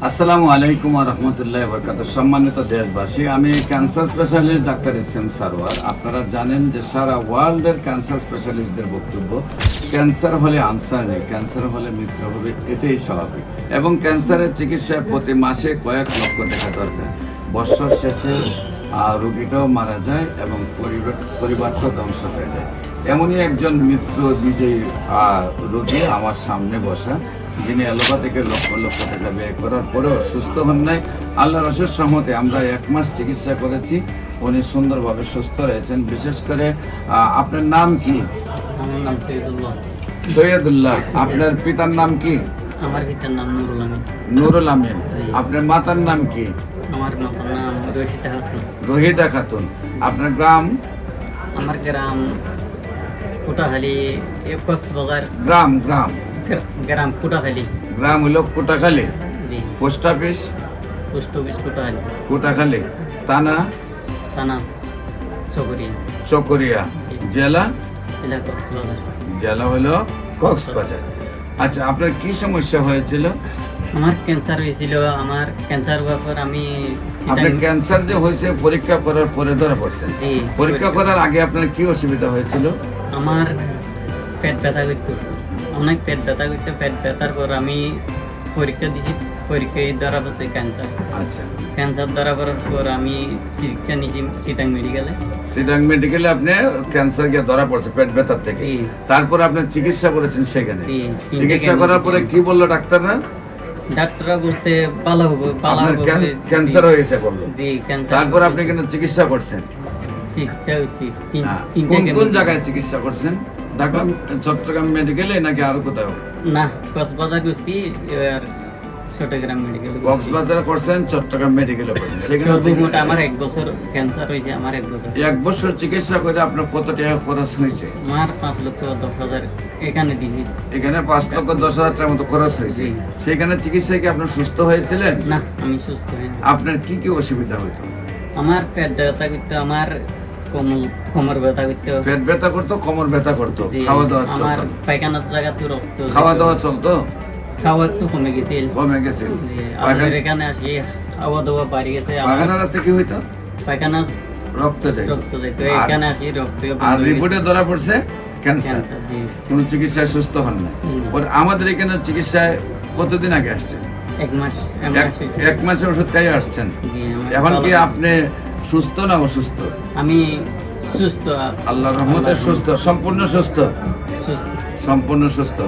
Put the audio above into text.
আসসালামু আলাইকুম ওয়া রাহমাতুল্লাহি ওয়া বারাকাতুহু। সম্মানিত দেশবাসী, আমি cancer specialist doctor SM. Sarwar. আপনারা জানেন যে সারা ওয়ার্ল্ডের ক্যান্সার স্পেশালিস্টদের বক্তব্য ক্যান্সার হলে আনসার নেই, ক্যান্সার হলে মৃত্যু হবে, এটাই স্বাভাবিক। এবং ক্যান্সারের চিকিৎসায় প্রতি মাসে কয়েক লক্ষ টাকা দরকার। বছর শেষে রোগীটাও মারা যায় এবং পরিবারটাও ধ্বংস হয়ে যায়। এমনই একজন মৃত্যু বিজয়ী রোগী আমার সামনে বসা, যিনি অ্যালোপ্যাথিকে লক্ষ লক্ষ টাকা ব্যয় করার পরেও সুস্থ হন নাই। আল্লাহর অশেষ রহমতে আমরা 1 মাস চিকিৎসা করেছি, উনি সুন্দরভাবে সুস্থ রয়েছেন। বিশেষ করে আপনার নাম কি? আমার নাম সৈয়দুল্লাহ। সৈয়দুল্লাহ। আপনার পিতার নাম কি? আমার পিতার নাম নুরুল আমিন। নুরুল আমিন। আপনার মাতার নাম কি? আমার মাতার নাম রহিতা খাতুন। রহিতা খাতুন। আপনার গ্রাম? আমার গ্রাম কুটাখালী, কক্সবাজার। গ্রাম গ্রাম গ্রাম কুটাখালী। গ্রাম হলো কোটাখালী। জি। Post office? Post office Kutakhali. Kotakhali. থানা? থানা চকরিয়া। চকরিয়া। জেলা? জেলা কক্সবাজার। জেলা হলো কক্সবাজার। আচ্ছা, আপনার কি সমস্যা হয়েছিল? আমার ক্যান্সার হয়েছিল। আমার ক্যান্সার হওয়ার পর আমি আপনার ক্যান্সার যে হয়েছে পরীক্ষা করার পরে ধরা পড়ছেন? জি। পরীক্ষা করার আগে আপনার কি অসুবিধা হয়েছিল? আমার পেট ব্যথা করতো, অনেক পেট ব্যথা করতো। পেট ব্যথার পর আমি পরীক্ষা দিয়েছি, পরীক্ষায় ধরা পড়ছে ক্যান্সার। আচ্ছা, ক্যান্সার ধরা পড়ার পর আমি চিকিৎসা নিয়েছি সিটাং মেডিকেলে। সিডাং মেডিকেলে আপনি ক্যান্সার গিয়ে ধরা পড়ছে পেট ব্যথার থেকে। জি। তারপর আপনি চিকিৎসা করেছেন সেখানে। জি, চিকিৎসা করার পরে কি বললো ডাক্তাররা? ডাক্তাররা বলছে ভালো হবে, ভালো আপনার হবে। ক্যান্সার হয়েছে বললো। জি, ক্যান্সার। তারপর আপনি কেন চিকিৎসা করছেন? চিকিৎসা হচ্ছে কোন কোন জায়গায় চিকিৎসা করছেন? ঢাকা, চট্টগ্রাম মেডিকেলে নাকি আরো কোথাও? না, কক্সবাজার করছি, আর চট্টগ্রাম মেডিকেলে। কক্সবাজার করছেন, চট্টগ্রাম মেডিকেলে করছেন। সেখানে সর্বমোট আমার 1 বছর ক্যান্সার হয়েছে। আমার 1 বছর। 1 বছর চিকিৎসা করে আপনার কত টাকা খরচ হয়েছে? আমার 5,10,000 এখানে দিয়েছি। এখানে 5,10,000 টাকার মতো খরচ হয়েছে। জি। সেখানে চিকিৎসায় কি আপনি সুস্থ হয়েছিলেন? না, আমি সুস্থ হইনি। আপনার কি কি অসুবিধা হতো? আমার পেট ব্যথা করতো, আমার কোমর ব্যথা করতো। পেট ব্যথা করতো, কোমর ব্যথা করতো। জি, খাওয়া দাওয়া আমার চলতো? পায়খানার জায়গাতে রক্ত। খাওয়া দাওয়া চলতো? খাওয়া একটু কমে গেছে। কমে গেছে। জি, আমাদের এখানে আসি খাওয়া দাওয়া বাড়ি গেছে। আমার পায়খানার রাস্তায় কি হইতো? পায়খানা রক্ত যায়। রক্ত যেত। এখানে আসি রক্ত আর রিপোর্টে ধরা পড়ছে ক্যান্সার। ক্যান্সার। জি। কোনো চিকিৎসায় সুস্থ হন না। না। পরে আমাদের এখানে চিকিৎসায় কতদিন আগে আসছেন? 1 মাস। এক মাসের ওষুধ খাইয়ে আসছেন। জি, আমার এখন কি ভালো। আপনি সুস্থ না অসুস্থ? আমি সুস্থ। আল্লাহর রহমতে সুস্থ, সম্পূর্ণ সুস্থ। সুস্থ। সম্পূর্ণ সুস্থ।